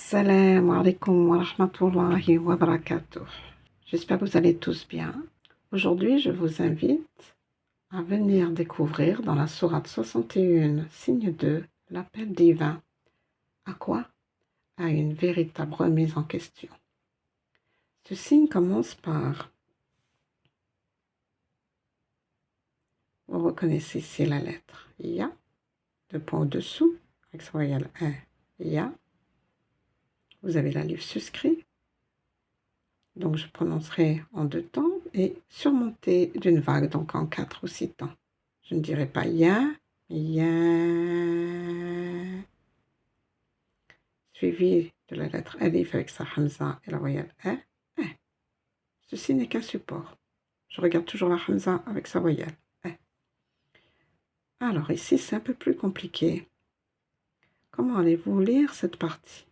Assalamu alaikum wa rahmatullahi wa barakatuh. J'espère que vous allez tous bien. Aujourd'hui, je vous invite à venir découvrir dans la sourate 61, signe 2, l'appel divin. À quoi? À une véritable remise en question. Ce signe commence par... Vous reconnaissez ici la lettre Ya, deux points au-dessous, avec sa voyelle 1, Ya. Vous avez la livre suscrit. Donc, je prononcerai en 2 temps et surmonté d'une vague, donc en 4 ou 6 temps. Je ne dirai pas ya, mais ya, suivi de la lettre alif avec sa hamza et la voyelle e. Ceci n'est qu'un support. Je regarde toujours la hamza avec sa voyelle e. Alors ici, c'est un peu plus compliqué. Comment allez-vous lire cette partie?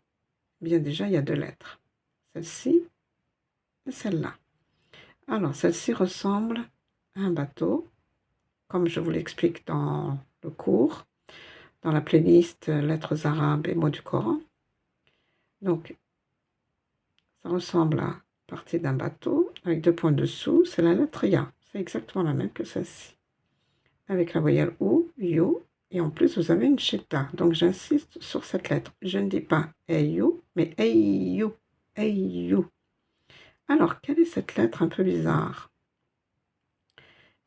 Bien déjà, il y a 2 lettres. Celle-ci et celle-là. Alors, celle-ci ressemble à un bateau, comme je vous l'explique dans le cours, dans la playlist lettres arabes et mots du Coran. Donc, ça ressemble à partie d'un bateau, avec 2 points dessous, c'est la lettre Ya. C'est exactement la même que celle-ci. Avec la voyelle OU, You, et en plus vous avez une shita. Donc j'insiste sur cette lettre. Je ne dis pas You, mais You, You. Alors, quelle est cette lettre un peu bizarre?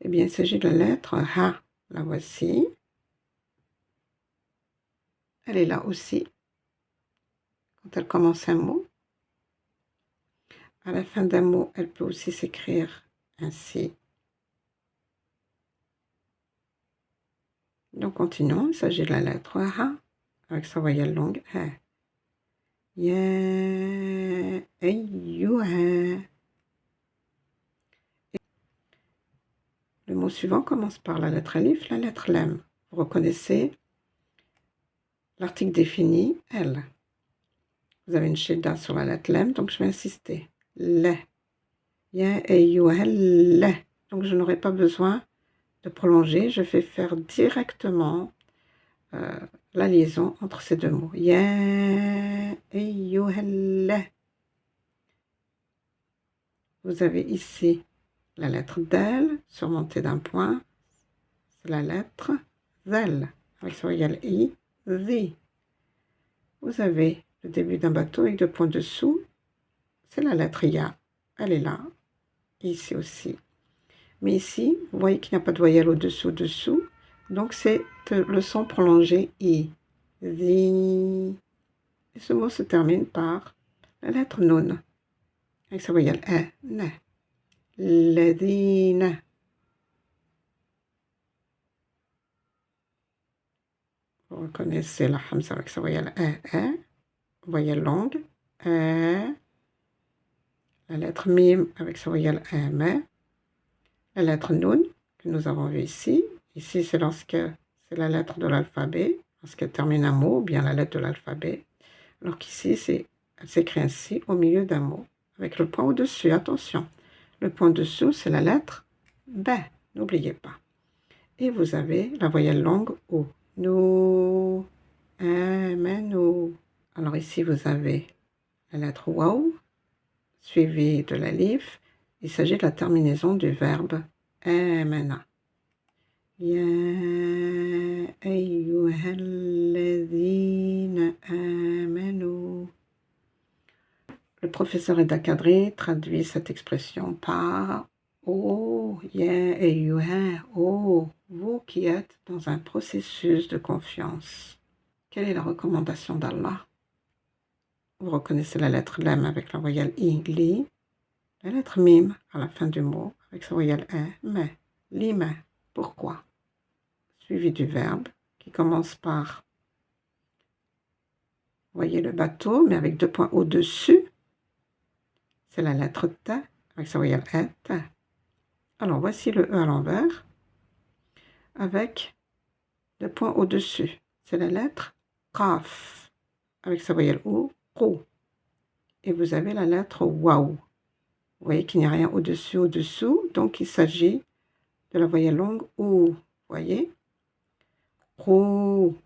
Eh bien, il s'agit de la lettre Ha. La voici. Elle est là aussi. Quand elle commence un mot. À la fin d'un mot, elle peut aussi s'écrire ainsi. Donc, continuons. Il s'agit de la lettre Ha, avec sa voyelle longue Ha. Ya ayyuha. Le mot suivant commence par la lettre alif, la lettre lam. Vous reconnaissez l'article défini, elle. Vous avez une shedda sur la lettre lam, donc je vais insister. La. Ya ayyuha la. Donc, je n'aurai pas besoin de prolonger. Je vais faire directement la liaison entre ces 2 mots. Ya ayyuhallah. Vous avez ici la lettre Dal surmontée d'un point. C'est la lettre Zal avec sa voyelle I, Zi. Vous avez le début d'un bateau avec 2 points dessous. C'est la lettre Ya. Elle est là. Ici aussi. Mais ici, vous voyez qu'il n'y a pas de voyelle au-dessous. Donc, c'est le son prolongé I. Zi. Et ce mot se termine par la lettre Nun, avec sa voyelle E, Ne. Ladina. Vous reconnaissez la hamza avec sa voyelle E, voyelle longue, E. La lettre Mim avec sa voyelle M. La lettre Nun, que nous avons vue ici. Ici, c'est lorsque c'est la lettre de l'alphabet, lorsqu'elle termine un mot, ou bien la lettre de l'alphabet. Alors qu'ici, elle s'écrit ainsi, au milieu d'un mot, avec le point au-dessus. Attention, le point dessous, c'est la lettre B, n'oubliez pas. Et vous avez la voyelle longue O. Nous, nous. Alors ici, vous avez la lettre Waw, suivie de l'alif. Il s'agit de la terminaison du verbe amana. Ya ayyuhalladhina amanu. Le professeur Eda Kadri traduit cette expression par Oh, ya ayyuha, oh, vous qui êtes dans un processus de confiance. Quelle est la recommandation d'Allah? Vous reconnaissez la lettre Lam avec la voyelle I, Li, la lettre Mim à la fin du mot avec sa voyelle E, mais, Lima, pourquoi? Suivi du verbe qui commence par, voyez le bateau, mais avec 2 points au-dessus, c'est la lettre T avec sa voyelle E, T. Alors, voici le E à l'envers, avec 2 points au-dessus. C'est la lettre Qaf, avec sa voyelle OU, Rou. Et vous avez la lettre Waw. Vous voyez qu'il n'y a rien au-dessous, donc il s'agit de la voyelle longue OU. Vous voyez? Rou.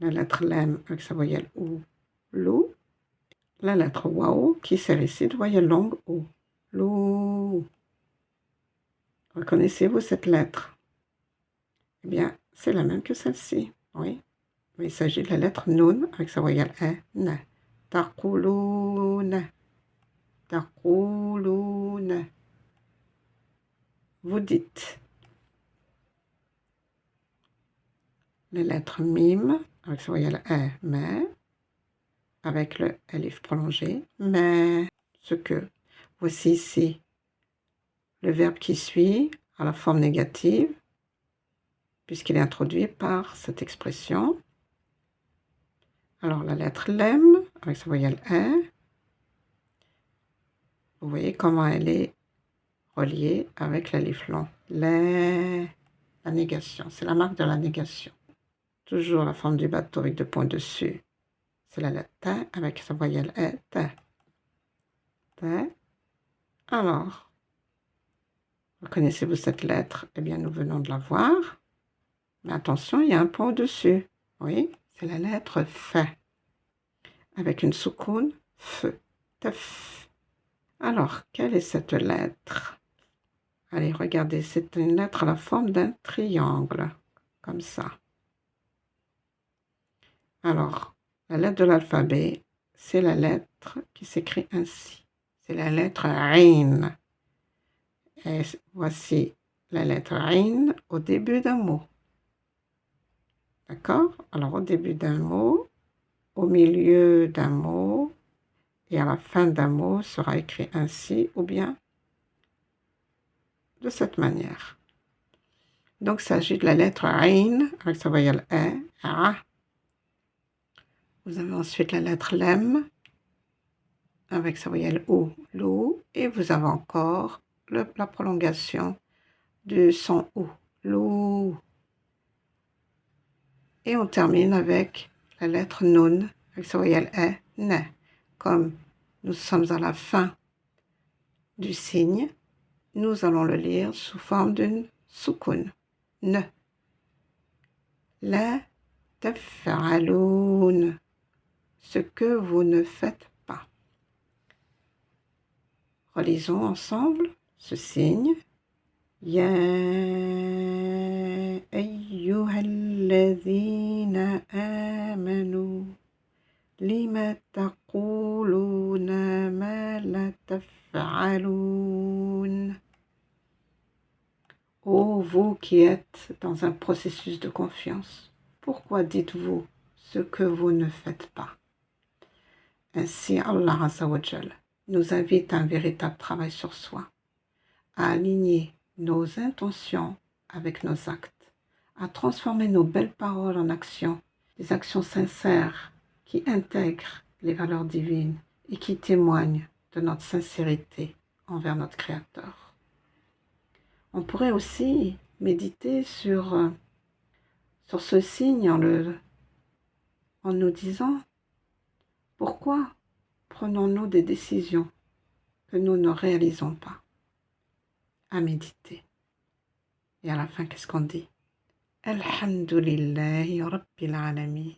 la lettre lem avec sa voyelle OU, LOU, la lettre waouh qui sert ici de voyelle longue OU, LOU. Reconnaissez-vous cette lettre? Eh bien, c'est la même que celle-ci, oui. Mais il s'agit de la lettre Nun avec sa voyelle E, N. Taqouloun, taqouloun. Vous dites les lettres Mim avec sa voyelle E, mais, avec le Alif prolongé, mais, ce que. Voici ici le verbe qui suit à la forme négative, puisqu'il est introduit par cette expression. Alors, la lettre Lem, avec sa voyelle E, vous voyez comment elle est reliée avec l'alif long. La négation, c'est la marque de la négation. Toujours la forme du bateau avec 2 points dessus. C'est la lettre T avec sa voyelle E, T. T. Alors, reconnaissez-vous cette lettre? Eh bien, nous venons de la voir. Mais attention, il y a un point au-dessus. Oui, c'est la lettre F. Avec une soukoun, F. Tef. Alors, quelle est cette lettre? Allez, regardez, c'est une lettre à la forme d'un triangle. Comme ça. Alors, la lettre de l'alphabet, c'est la lettre qui s'écrit ainsi. C'est la lettre Ain. Et voici la lettre Ain au début d'un mot. D'accord? Alors, au début d'un mot, au milieu d'un mot et à la fin d'un mot sera écrit ainsi ou bien de cette manière. Donc, il s'agit de la lettre Ain avec sa voyelle E, A. Vous avez ensuite la lettre Lem avec sa voyelle O, LOU, et vous avez encore la prolongation du son OU, LOU. Et on termine avec la lettre Nun avec sa voyelle E, N. Comme nous sommes à la fin du signe, nous allons le lire sous forme d'une soukoun, N. La taf'aloun, ce que vous ne faites pas. Relisons ensemble ce signe. Ya ayyuhalladhina amanu lima taquluna ma la taf'aloun. Ô vous qui êtes dans un processus de confiance, pourquoi dites-vous ce que vous ne faites pas? Ainsi, Allah Azza wa Jal nous invite à un véritable travail sur soi, à aligner nos intentions avec nos actes, à transformer nos belles paroles en actions, des actions sincères qui intègrent les valeurs divines et qui témoignent de notre sincérité envers notre Créateur. On pourrait aussi méditer sur ce signe en nous disant pourquoi prenons-nous des décisions que nous ne réalisons pas? À méditer. Et à la fin, qu'est-ce qu'on dit? Alhamdulillahi Rabbil Alamin.